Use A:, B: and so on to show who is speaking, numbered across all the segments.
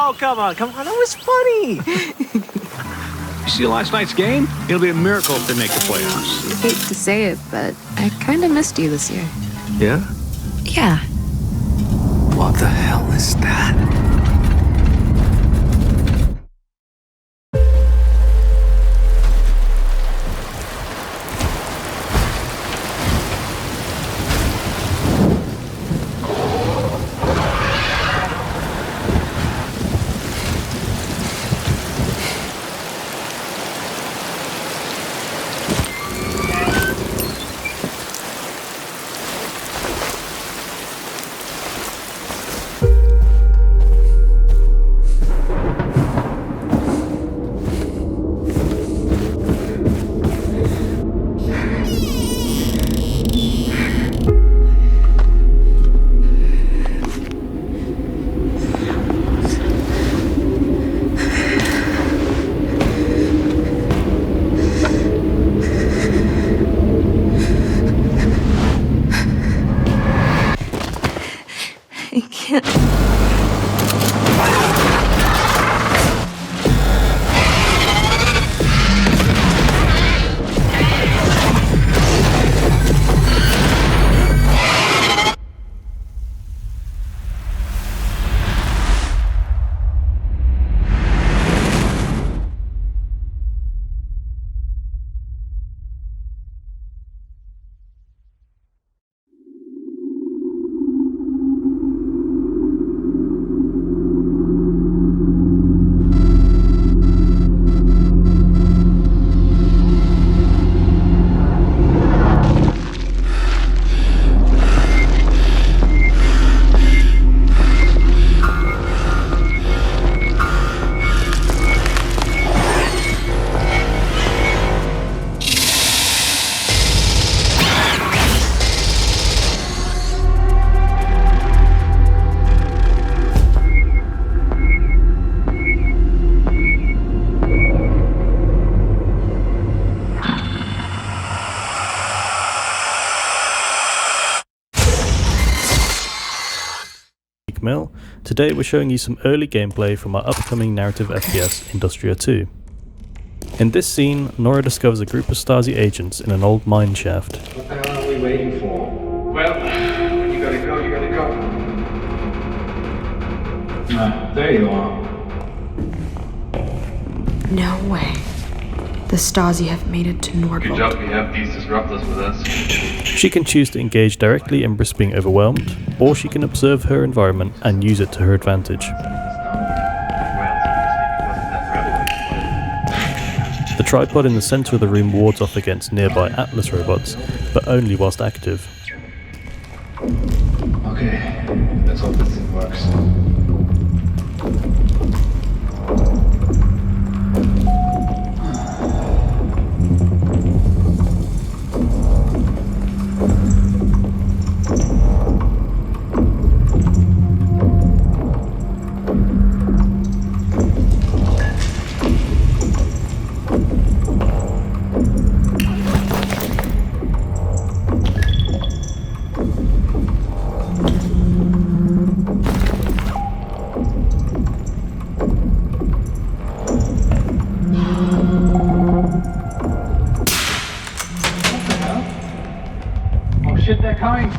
A: Oh, come on. That was funny.
B: You see last night's game? It'll be a miracle if they make the playoffs.
C: I hate to say it, but I kind of missed you this year.
A: Yeah?
C: Yeah.
A: What the hell is that?
C: I can't.
D: Mill. Today we're showing you some early gameplay from our upcoming narrative FPS Industria 2. In this scene, Nora discovers a group of Stasi agents in an old mine shaft.
E: What the hell are we waiting for? Well, when you gotta go, you gotta go. There you are.
F: No way. The Stasi have made it to Nordwald.
E: Good job we have these disruptors with us.
D: She can choose to engage directly and risk being overwhelmed, or she can observe her environment and use it to her advantage. The tripod in the center of the room wards off against nearby Atlas robots, but only whilst active.
E: Okay, let's hope this thing works. Shit, they're coming!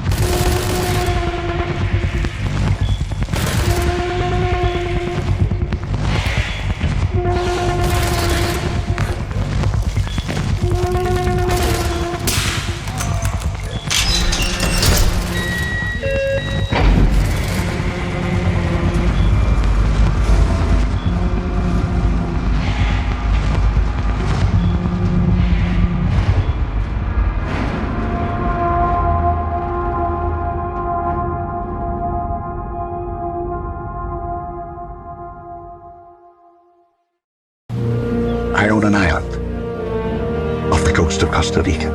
G: I own an island off the coast of Costa Rica.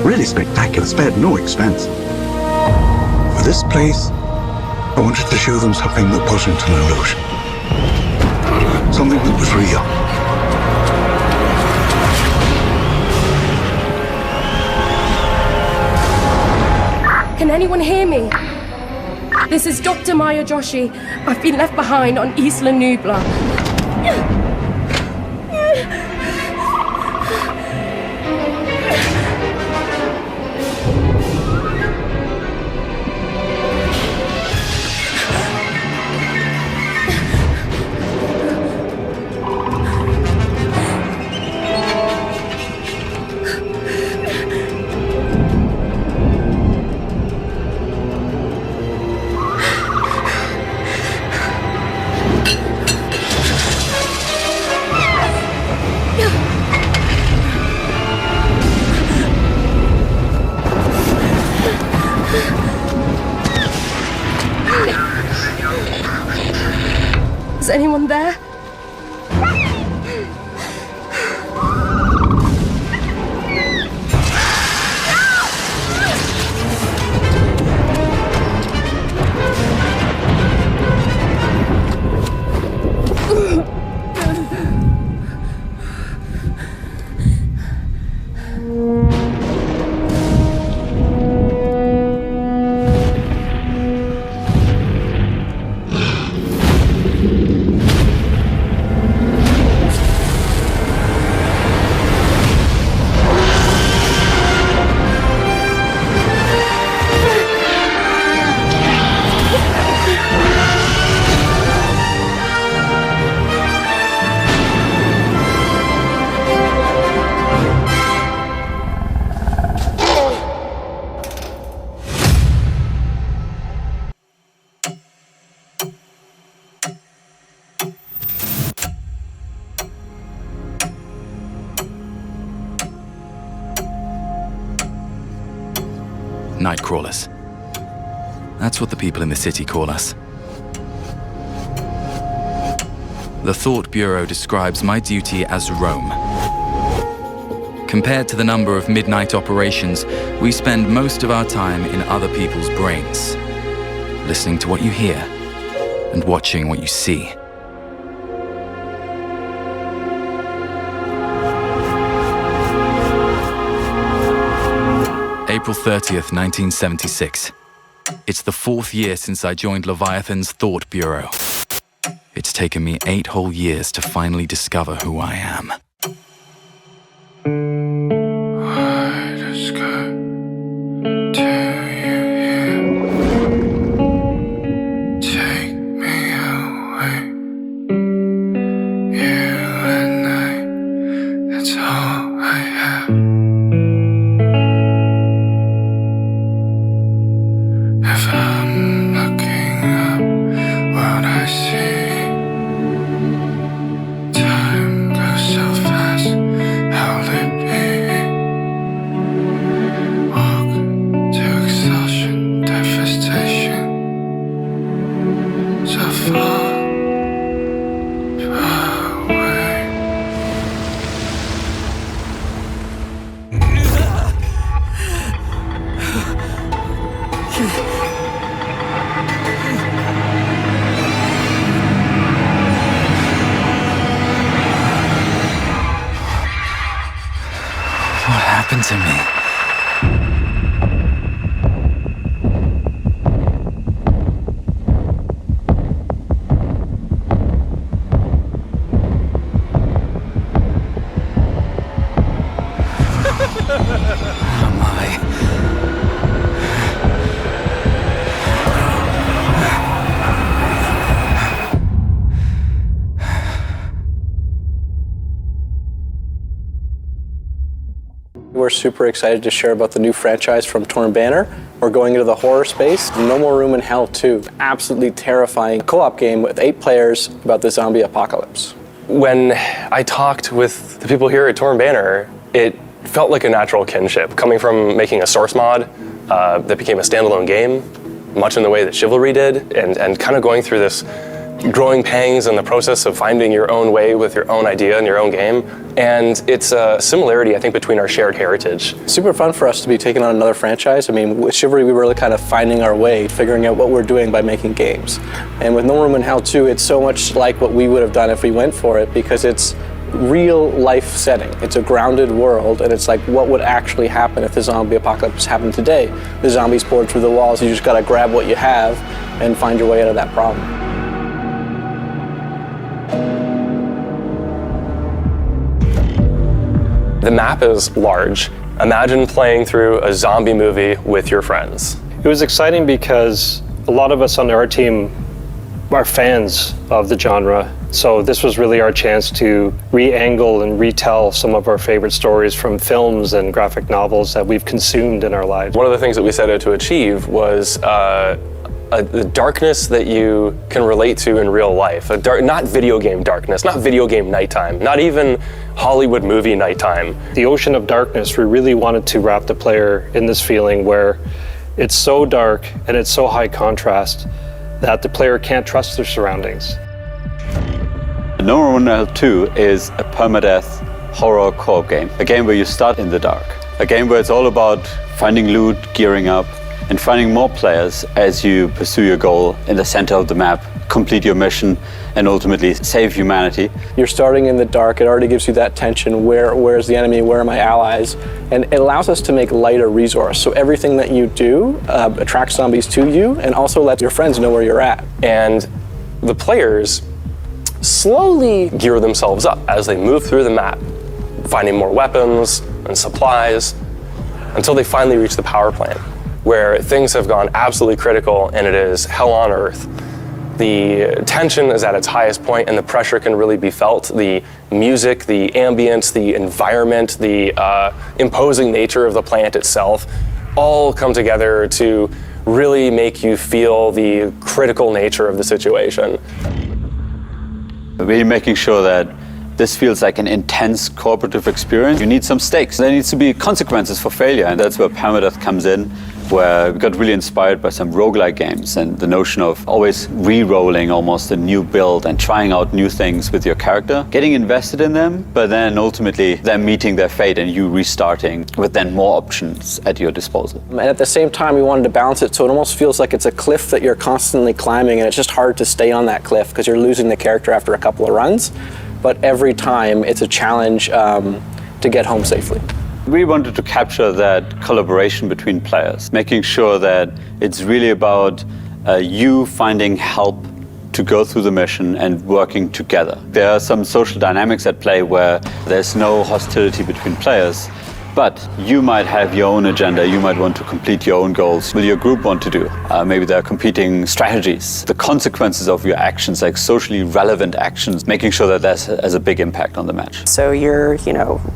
G: Really spectacular, spared no expense. For this place, I wanted to show them something that wasn't an illusion. Something that was real.
F: Can anyone hear me?
H: This is Dr. Maya Joshi. I've been left behind on Isla Nublar. Is anyone there?
I: Nightcrawlers. That's what the people in the city call us. The Thought Bureau describes my duty as roam. Compared to the number of midnight operations, we spend most of our time in other people's brains, listening to what you hear and watching what you see. April 30th, 1976. It's the 4th year since I joined Leviathan's Thought Bureau. It's taken me 8 whole years to finally discover who I am. What happened to me? Oh my.
J: We're super excited to share about the new franchise from Torn Banner. We're going into the horror space. No More Room in Hell 2. Absolutely terrifying co-op game with 8 players about the zombie apocalypse.
K: When I talked with the people here at Torn Banner, it felt like a natural kinship, coming from making a source mod that became a standalone game, much in the way that Chivalry did, and kind of going through this growing pangs in the process of finding your own way with your own idea and your own game. And it's a similarity, I think, between our shared heritage.
J: Super fun for us to be taking on another franchise. I mean, with Chivalry, we were really kind of finding our way, figuring out what we're doing by making games. And with No More Room in Hell 2, it's so much like what we would have done if we went for it, because it's real life setting. It's a grounded world, and it's like what would actually happen if the zombie apocalypse happened today. The zombies poured through the walls, you just gotta grab what you have and find your way out of that problem.
K: The map is large. Imagine playing through a zombie movie with your friends.
L: It was exciting because a lot of us on our team are fans of the genre, so this was really our chance to re-angle and retell some of our favorite stories from films and graphic novels that we've consumed in our lives.
K: One of the things that we set out to achieve was the darkness that you can relate to in real life. Not video game darkness, not video game nighttime, not even Hollywood movie nighttime.
L: The ocean of darkness, we really wanted to wrap the player in this feeling where it's so dark and it's so high contrast that the player can't trust their surroundings.
M: No Roman No 2 is a permadeath horror co-op game. A game where you start in the dark. A game where it's all about finding loot, gearing up, and finding more players as you pursue your goal in the center of the map, complete your mission, and ultimately save humanity.
J: You're starting in the dark, it already gives you that tension, where's the enemy, where are my allies? And it allows us to make light a resource, so everything that you do attracts zombies to you, and also lets your friends know where you're at.
K: And the players slowly gear themselves up as they move through the map, finding more weapons and supplies, until they finally reach the power plant, where things have gone absolutely critical and it is hell on earth. The tension is at its highest point and the pressure can really be felt. The music, the ambience, the environment, the imposing nature of the plant itself all come together to really make you feel the critical nature of the situation.
M: Really making sure that this feels like an intense cooperative experience. You need some stakes. There needs to be consequences for failure, and that's where permadeath comes in, where we got really inspired by some roguelike games and the notion of always re-rolling almost a new build and trying out new things with your character, getting invested in them, but then ultimately them meeting their fate and you restarting with then more options at your disposal.
J: And at the same time, we wanted to balance it so it almost feels like it's a cliff that you're constantly climbing, and it's just hard to stay on that cliff because you're losing the character after a couple of runs. But every time it's a challenge to get home safely.
M: We wanted to capture that collaboration between players, making sure that it's really about you finding help to go through the mission and working together. There are some social dynamics at play where there's no hostility between players, but you might have your own agenda, you might want to complete your own goals. Will your group want to do? Maybe there are competing strategies. The consequences of your actions, like socially relevant actions, making sure that that has a big impact on the match.
N: So you're,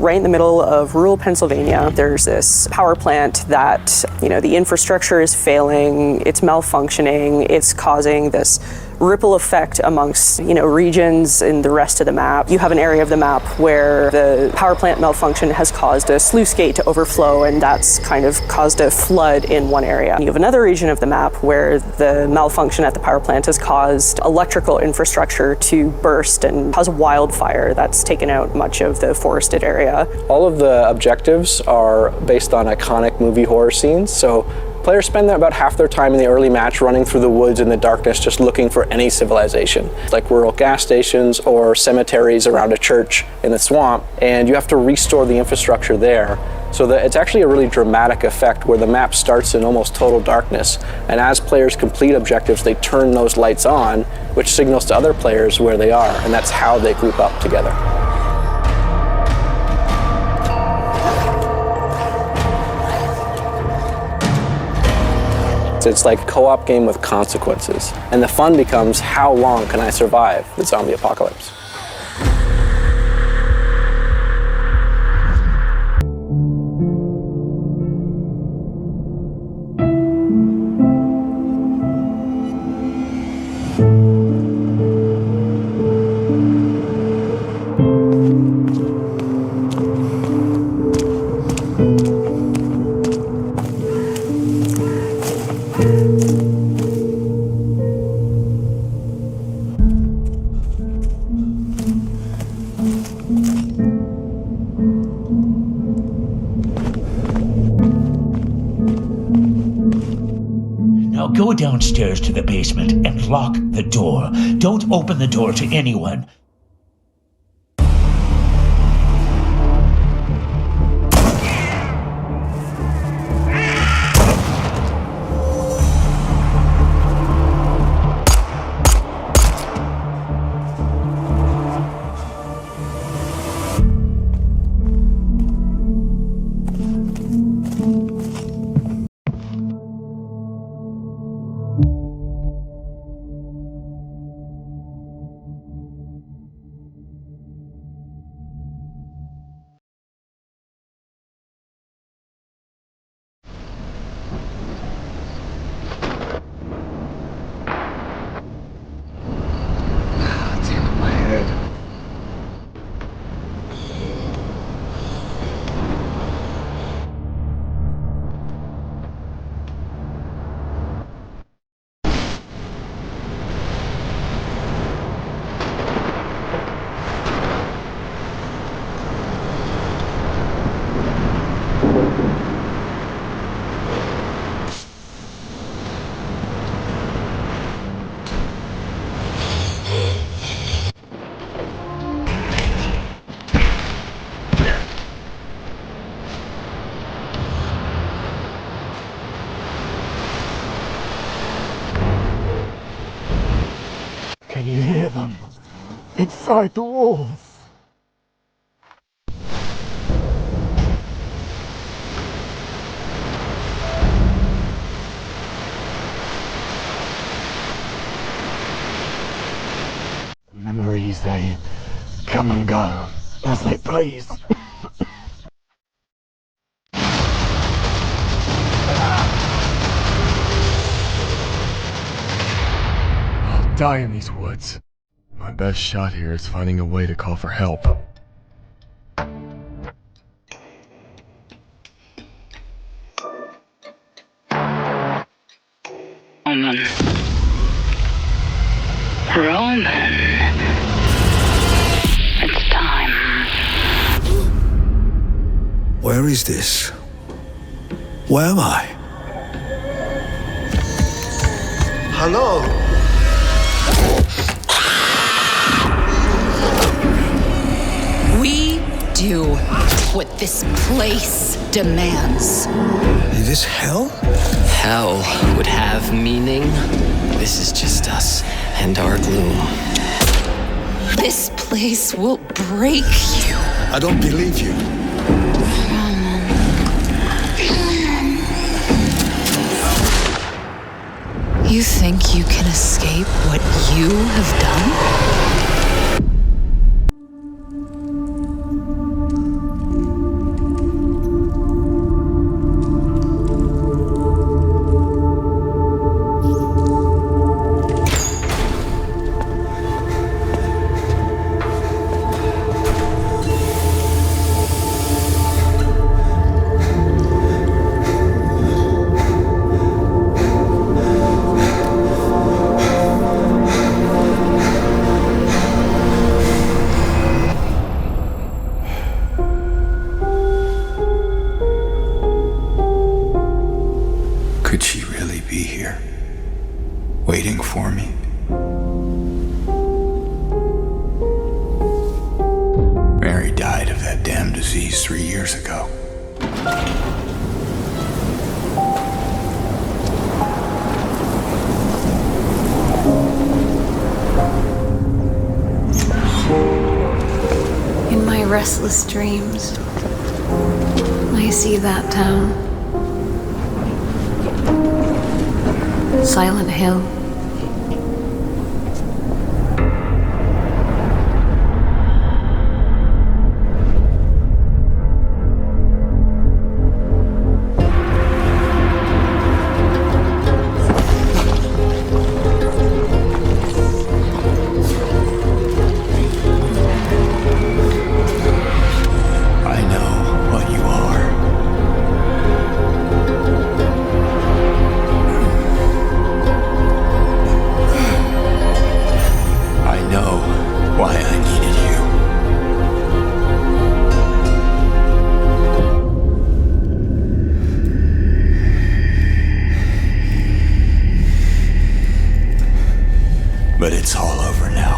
N: right in the middle of rural Pennsylvania. There's this power plant that, the infrastructure is failing, it's malfunctioning, it's causing this ripple effect amongst, regions in the rest of the map. You have an area of the map where the power plant malfunction has caused a sluice gate to overflow, and that's kind of caused a flood in one area. You have another region of the map where the malfunction at the power plant has caused electrical infrastructure to burst and cause a wildfire that's taken out much of the forested area.
J: All of the objectives are based on iconic movie horror scenes, so players spend about half their time in the early match running through the woods in the darkness just looking for any civilization, like rural gas stations or cemeteries around a church in the swamp, and you have to restore the infrastructure there. So that it's actually a really dramatic effect where the map starts in almost total darkness, and as players complete objectives, they turn those lights on, which signals to other players where they are, and that's how they group up together. It's like a co-op game with consequences. And the fun becomes, how long can I survive the zombie apocalypse?
O: Go downstairs to the basement and lock the door. Don't open the door to anyone.
P: inside the walls. Memories, they come and go as they please. I'll die in these woods. My best shot here is finding a way to call for help.
Q: Roman, it's time.
R: Where is this? Where am I? Hello?
S: We do what this place demands.
R: Is this hell?
T: Hell would have meaning. This is just us and our gloom.
S: This place will break you.
R: I don't believe you.
S: You think you can escape what you have done?
R: Could she really be here, waiting for me? Mary died of that damn disease 3 years ago.
C: In my restless dreams, I see that town. Silent Hill.
R: I know what you are. I know why I needed you. But it's all over now.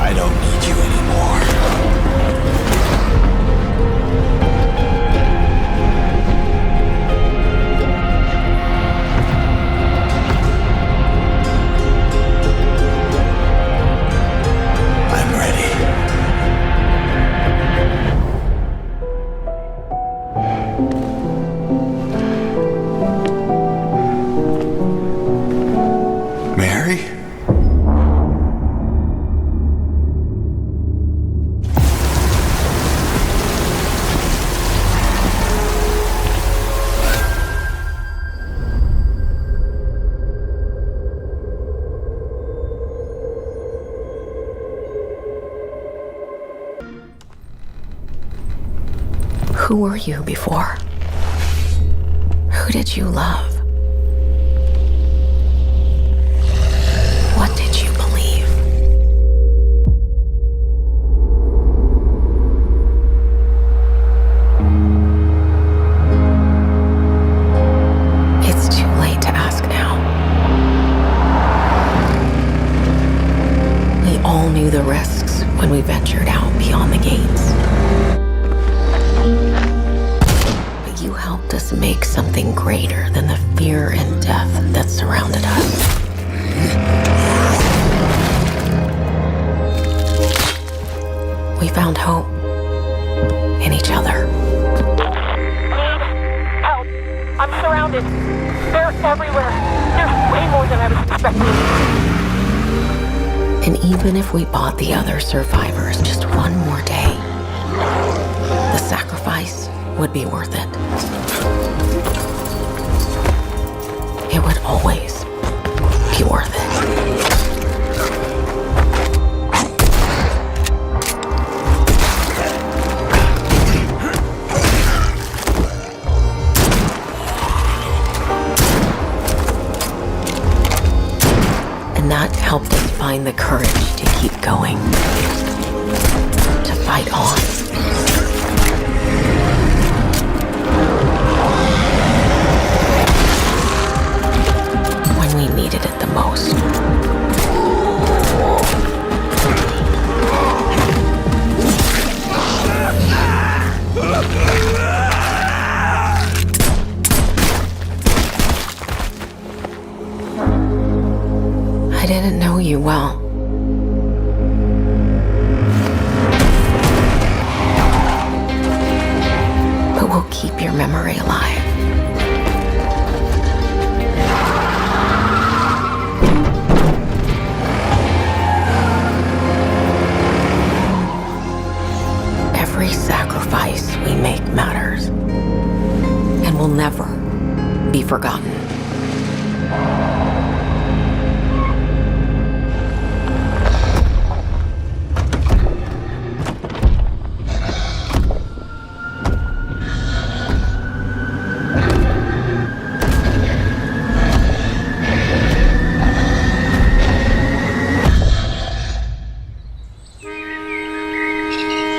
R: I don't need you anymore. I'm ready. Mary?
S: Who were you before? Who did you love? What did you believe? It's too late to ask now. We all knew the risks when we ventured out beyond the gates. But you
U: helped us make something greater than the fear and death that surrounded us. We found hope in each other.
H: Help! I'm surrounded. They're everywhere. There's way more than I was expecting.
U: And even if we bought the other survivors just one more day, the sacrifice would be worth it. It would always be worth it. And that helped us find the courage to keep going, to fight on. When we needed it the most. I didn't know you well. But we'll keep your memory alive. Every sacrifice we make matters and will never be forgotten.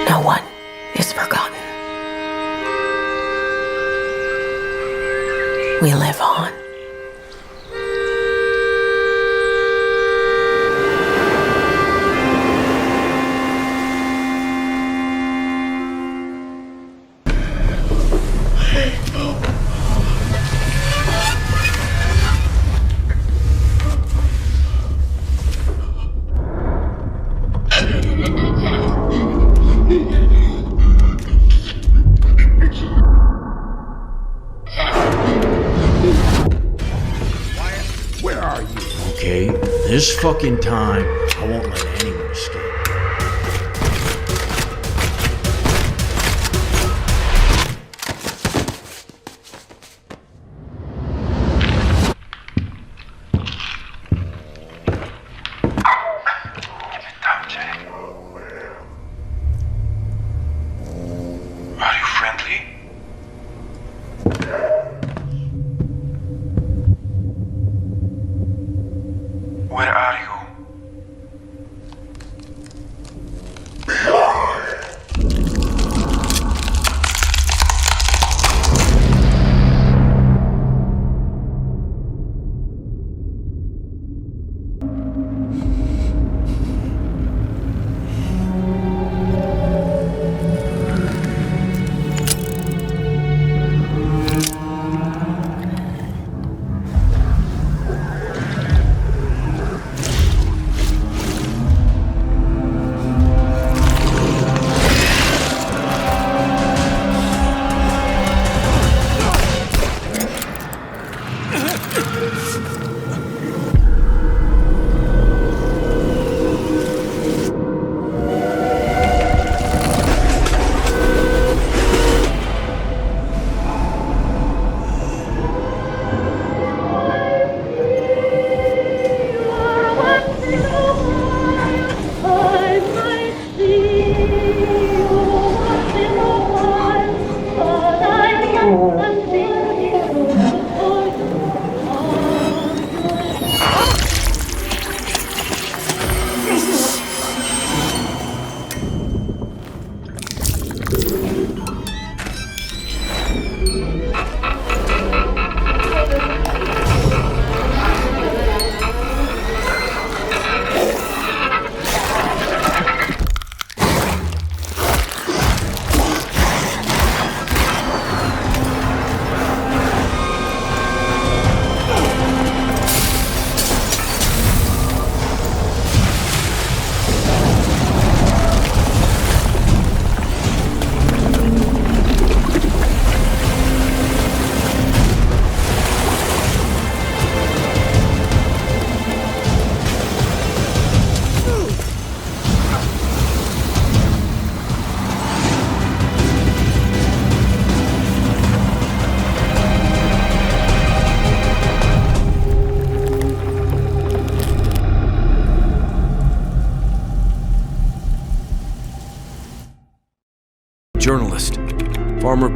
U: No one is forgotten. We live on.
O: Where are you? Okay, this fucking time, I won't let anyone escape.
R: Are you friendly? Where are you?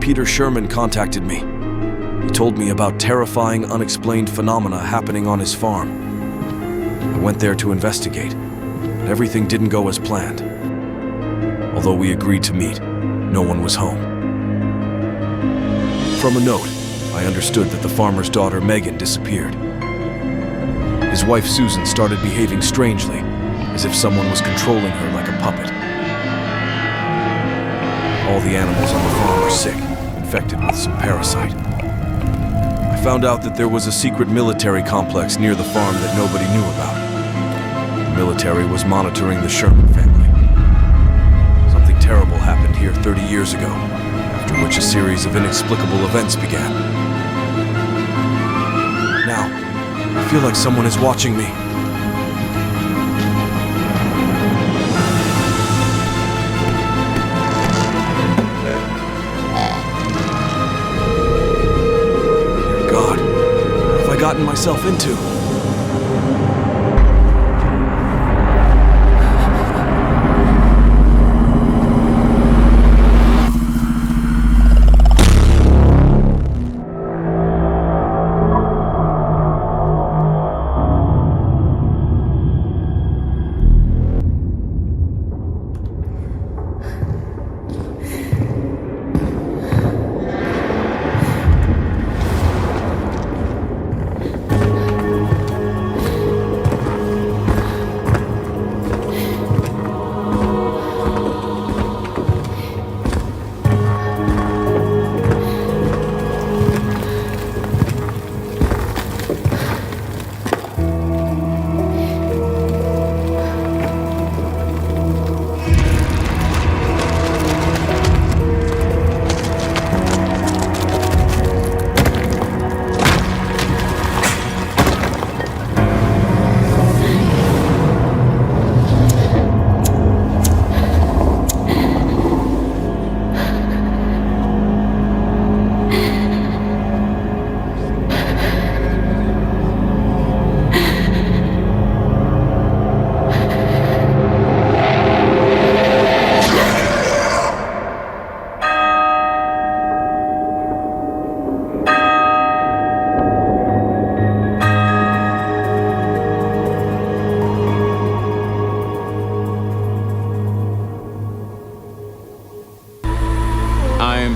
B: Peter Sherman contacted me. He told me about terrifying, unexplained phenomena happening on his farm. I went there to investigate, but everything didn't go as planned. Although we agreed to meet, no one was home. From a note, I understood that the farmer's daughter Megan disappeared. His wife Susan started behaving strangely, as if someone was controlling her like a puppet. All the animals on the farm are sick, infected with some parasite. I found out that there was a secret military complex near the farm that nobody knew about. The military was monitoring the Sherman family. Something terrible happened here 30 years ago, after which a series of inexplicable events began. Now, I feel like someone is watching me. Gotten myself into.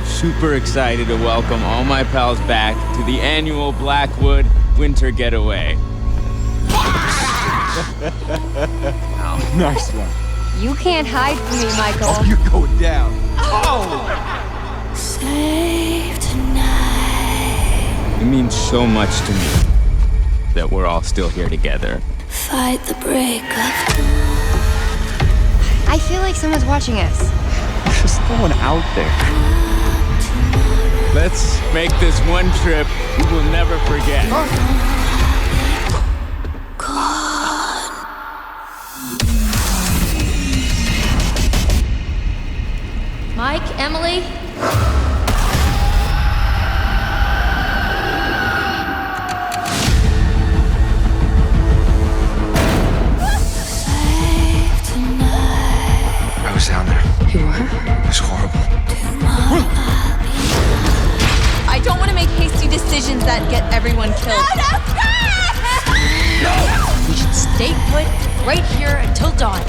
V: Super excited to welcome all my pals back to the annual Blackwood Winter Getaway.
W: Wow, nice one.
X: You can't hide from me, Michael.
W: Oh, you're going down.
V: Oh!
X: Save tonight.
V: It means so much to me that we're all still here together.
X: Fight the break of dawn. I feel like someone's watching us.
W: There's no one out there.
V: Let's make this one trip we will never forget.
X: Mike, Emily?
R: I was down there.
X: You were?
R: It was horrible.
X: I don't want to make hasty decisions that get everyone killed. No! We should stay put right here until dawn.